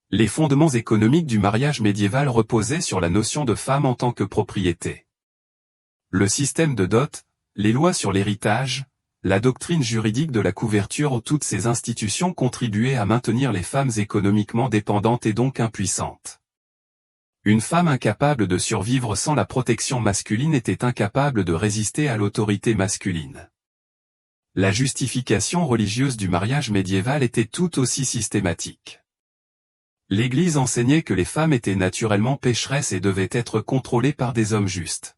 Les fondements économiques du mariage médiéval reposaient sur la notion de femme en tant que propriété. Le système de dot, les lois sur l'héritage, la doctrine juridique de la couverture, toutes ces institutions contribuaient à maintenir les femmes économiquement dépendantes et donc impuissantes. Une femme incapable de survivre sans la protection masculine était incapable de résister à l'autorité masculine. La justification religieuse du mariage médiéval était tout aussi systématique. L'Église enseignait que les femmes étaient naturellement pécheresses et devaient être contrôlées par des hommes justes.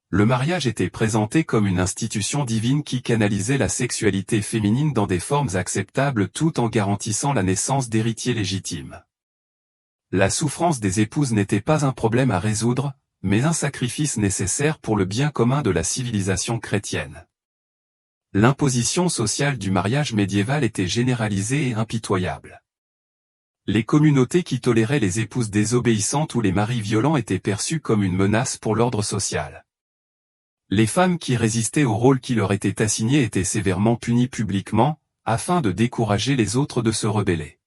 Le mariage était présenté comme une institution divine qui canalisait la sexualité féminine dans des formes acceptables tout en garantissant la naissance d'héritiers légitimes. La souffrance des épouses n'était pas un problème à résoudre, mais un sacrifice nécessaire pour le bien commun de la civilisation chrétienne. L'imposition sociale du mariage médiéval était généralisée et impitoyable. Les communautés qui toléraient les épouses désobéissantes ou les maris violents étaient perçues comme une menace pour l'ordre social. Les femmes qui résistaient au rôle qui leur était assigné étaient sévèrement punies publiquement, afin de décourager les autres de se rebeller.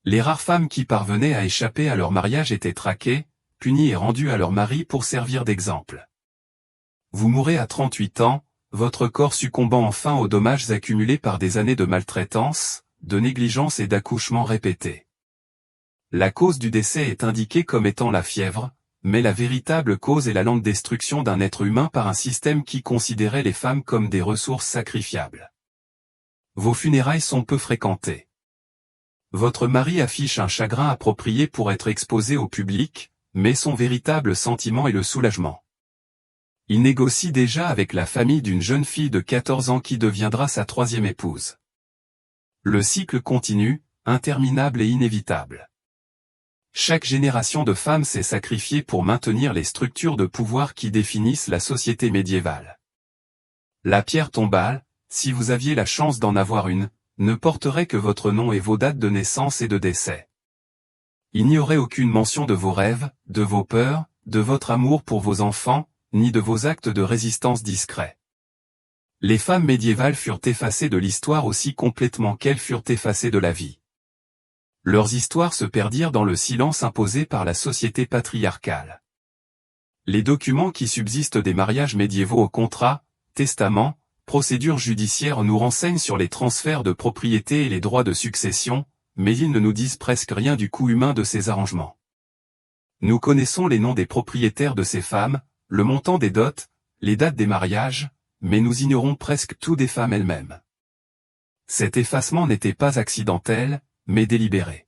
Les rares femmes qui parvenaient à échapper à leur mariage étaient traquées, punies et rendues à leur mari pour servir d'exemple. Vous mourrez à 38 ans, votre corps succombant enfin aux dommages accumulés par des années de maltraitance, de négligence et d'accouchements répétés. La cause du décès est indiquée comme étant la fièvre, mais la véritable cause est la lente destruction d'un être humain par un système qui considérait les femmes comme des ressources sacrifiables. Vos funérailles sont peu fréquentées. Votre mari affiche un chagrin approprié pour être exposé au public, mais son véritable sentiment est le soulagement. Il négocie déjà avec la famille d'une jeune fille de 14 ans qui deviendra sa 3e épouse. Le cycle continue, interminable et inévitable. Chaque génération de femmes s'est sacrifiée pour maintenir les structures de pouvoir qui définissent la société médiévale. La pierre tombale, si vous aviez la chance d'en avoir une, ne porterait que votre nom et vos dates de naissance et de décès. Il n'y aurait aucune mention de vos rêves, de vos peurs, de votre amour pour vos enfants, ni de vos actes de résistance discrets. Les femmes médiévales furent effacées de l'histoire aussi complètement qu'elles furent effacées de la vie. Leurs histoires se perdirent dans le silence imposé par la société patriarcale. Les documents qui subsistent des mariages médiévaux aux contrats, testaments, procédures judiciaires nous renseignent sur les transferts de propriété et les droits de succession, mais ils ne nous disent presque rien du coût humain de ces arrangements. Nous connaissons les noms des propriétaires de ces femmes, le montant des dots, les dates des mariages, mais nous ignorons presque tout des femmes elles-mêmes. Cet effacement n'était pas accidentel, mais délibéré.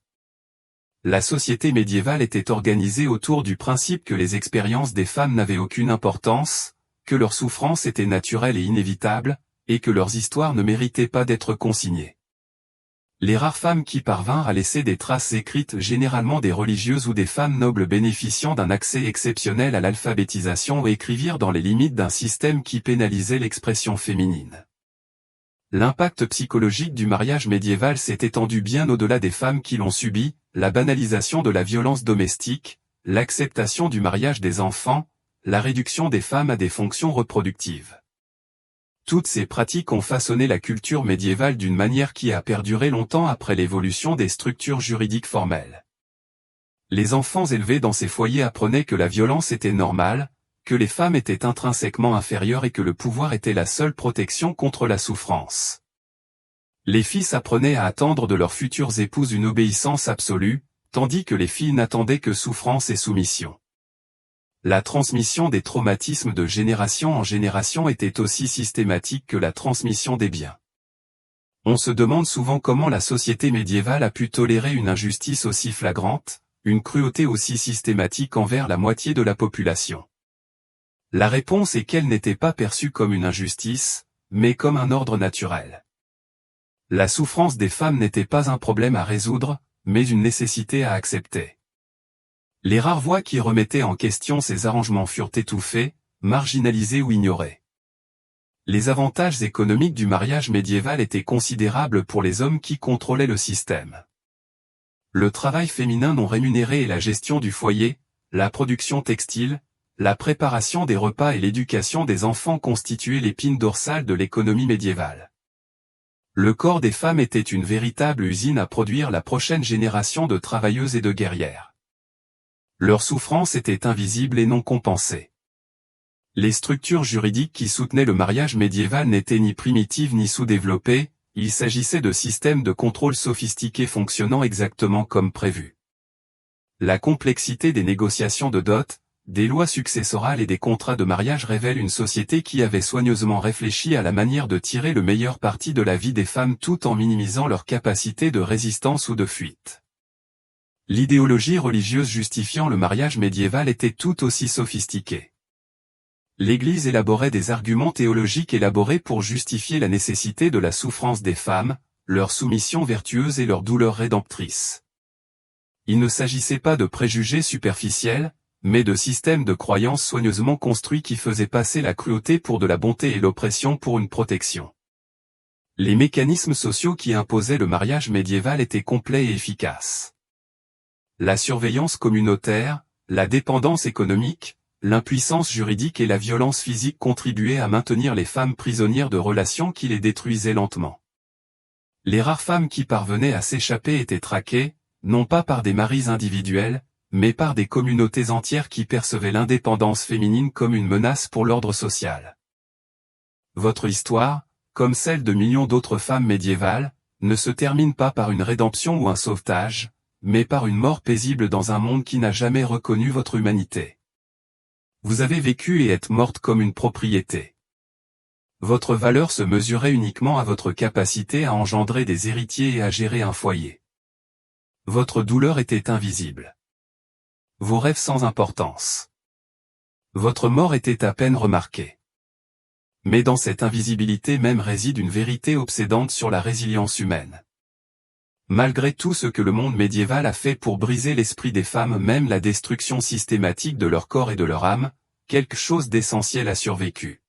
La société médiévale était organisée autour du principe que les expériences des femmes n'avaient aucune importance, que leurs souffrances étaient naturelles et inévitables, et que leurs histoires ne méritaient pas d'être consignées. Les rares femmes qui parvinrent à laisser des traces écrites, généralement des religieuses ou des femmes nobles bénéficiant d'un accès exceptionnel à l'alphabétisation, écrivirent dans les limites d'un système qui pénalisait l'expression féminine. L'impact psychologique du mariage médiéval s'est étendu bien au-delà des femmes qui l'ont subi, la banalisation de la violence domestique, l'acceptation du mariage des enfants, la réduction des femmes à des fonctions reproductives. Toutes ces pratiques ont façonné la culture médiévale d'une manière qui a perduré longtemps après l'évolution des structures juridiques formelles. Les enfants élevés dans ces foyers apprenaient que la violence était normale, que les femmes étaient intrinsèquement inférieures et que le pouvoir était la seule protection contre la souffrance. Les fils apprenaient à attendre de leurs futures épouses une obéissance absolue, tandis que les filles n'attendaient que souffrance et soumission. La transmission des traumatismes de génération en génération était aussi systématique que la transmission des biens. On se demande souvent comment la société médiévale a pu tolérer une injustice aussi flagrante, une cruauté aussi systématique envers la moitié de la population. La réponse est qu'elle n'était pas perçue comme une injustice, mais comme un ordre naturel. La souffrance des femmes n'était pas un problème à résoudre, mais une nécessité à accepter. Les rares voix qui remettaient en question ces arrangements furent étouffées, marginalisées ou ignorées. Les avantages économiques du mariage médiéval étaient considérables pour les hommes qui contrôlaient le système. Le travail féminin non rémunéré et la gestion du foyer, la production textile, la préparation des repas et l'éducation des enfants constituaient l'épine dorsale de l'économie médiévale. Le corps des femmes était une véritable usine à produire la prochaine génération de travailleuses et de guerrières. Leur souffrance était invisible et non compensée. Les structures juridiques qui soutenaient le mariage médiéval n'étaient ni primitives ni sous-développées, il s'agissait de systèmes de contrôle sophistiqués fonctionnant exactement comme prévu. La complexité des négociations de dot, des lois successorales et des contrats de mariage révèle une société qui avait soigneusement réfléchi à la manière de tirer le meilleur parti de la vie des femmes tout en minimisant leur capacité de résistance ou de fuite. L'idéologie religieuse justifiant le mariage médiéval était tout aussi sophistiquée. L'Église élaborait des arguments théologiques élaborés pour justifier la nécessité de la souffrance des femmes, leur soumission vertueuse et leur douleur rédemptrice. Il ne s'agissait pas de préjugés superficiels, mais de systèmes de croyances soigneusement construits qui faisaient passer la cruauté pour de la bonté et l'oppression pour une protection. Les mécanismes sociaux qui imposaient le mariage médiéval étaient complets et efficaces. La surveillance communautaire, la dépendance économique, l'impuissance juridique et la violence physique contribuaient à maintenir les femmes prisonnières de relations qui les détruisaient lentement. Les rares femmes qui parvenaient à s'échapper étaient traquées, non pas par des maris individuels, mais par des communautés entières qui percevaient l'indépendance féminine comme une menace pour l'ordre social. Votre histoire, comme celle de millions d'autres femmes médiévales, ne se termine pas par une rédemption ou un sauvetage, mais par une mort paisible dans un monde qui n'a jamais reconnu votre humanité. Vous avez vécu et êtes morte comme une propriété. Votre valeur se mesurait uniquement à votre capacité à engendrer des héritiers et à gérer un foyer. Votre douleur était invisible. Vos rêves sans importance. Votre mort était à peine remarquée. Mais dans cette invisibilité même réside une vérité obsédante sur la résilience humaine. Malgré tout ce que le monde médiéval a fait pour briser l'esprit des femmes, même la destruction systématique de leur corps et de leur âme, quelque chose d'essentiel a survécu.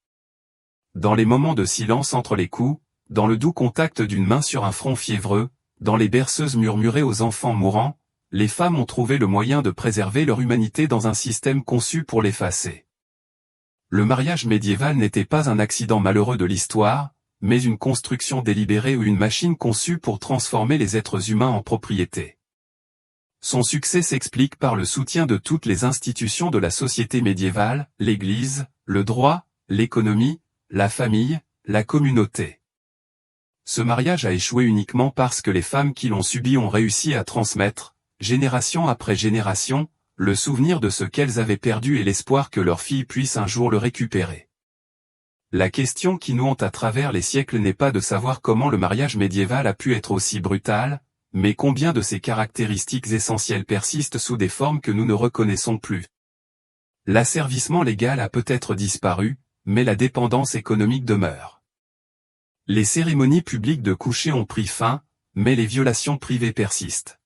dans les moments de silence entre les coups, dans le doux contact d'une main sur un front fiévreux, dans les berceuses murmurées aux enfants mourants, les femmes ont trouvé le moyen de préserver leur humanité dans un système conçu pour l'effacer. Le mariage médiéval n'était pas un accident malheureux de l'histoire, mais une construction délibérée ou une machine conçue pour transformer les êtres humains en propriétés. Son succès s'explique par le soutien de toutes les institutions de la société médiévale, l'Église, le droit, l'économie, la famille, la communauté. Ce mariage a échoué uniquement parce que les femmes qui l'ont subi ont réussi à transmettre, génération après génération, le souvenir de ce qu'elles avaient perdu et l'espoir que leurs filles puissent un jour le récupérer. La question qui nous hante à travers les siècles n'est pas de savoir comment le mariage médiéval a pu être aussi brutal, mais combien de ses caractéristiques essentielles persistent sous des formes que nous ne reconnaissons plus. L'asservissement légal a peut-être disparu, mais la dépendance économique demeure. Les cérémonies publiques de coucher ont pris fin, mais les violations privées persistent.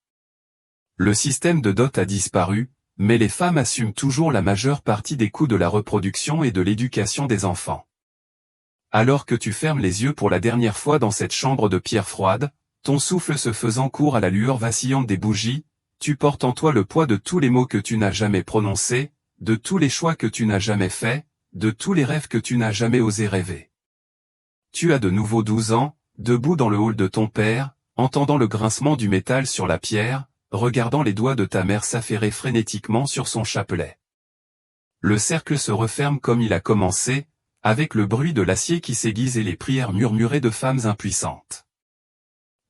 Le système de dot a disparu, mais les femmes assument toujours la majeure partie des coûts de la reproduction et de l'éducation des enfants. Alors que tu fermes les yeux pour la dernière fois dans cette chambre de pierre froide, ton souffle se faisant court à la lueur vacillante des bougies, tu portes en toi le poids de tous les mots que tu n'as jamais prononcés, de tous les choix que tu n'as jamais faits, de tous les rêves que tu n'as jamais osé rêver. Tu as de nouveau 12 ans, debout dans le hall de ton père, entendant le grincement du métal sur la pierre, regardant les doigts de ta mère s'affairer frénétiquement sur son chapelet. Le cercle se referme comme il a commencé, avec le bruit de l'acier qui s'aiguise et les prières murmurées de femmes impuissantes.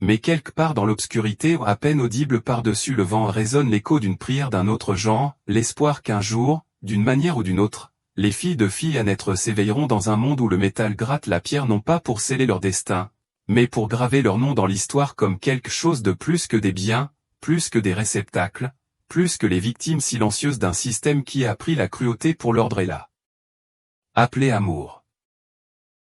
Mais quelque part dans l'obscurité, à peine audible par-dessus le vent, résonne l'écho d'une prière d'un autre genre, l'espoir qu'un jour, d'une manière ou d'une autre, les filles de filles à naître s'éveilleront dans un monde où le métal gratte la pierre non pas pour sceller leur destin, mais pour graver leur nom dans l'histoire comme quelque chose de plus que des biens, plus que des réceptacles, plus que les victimes silencieuses d'un système qui a pris la cruauté pour l'ordre et l'a appelé amour.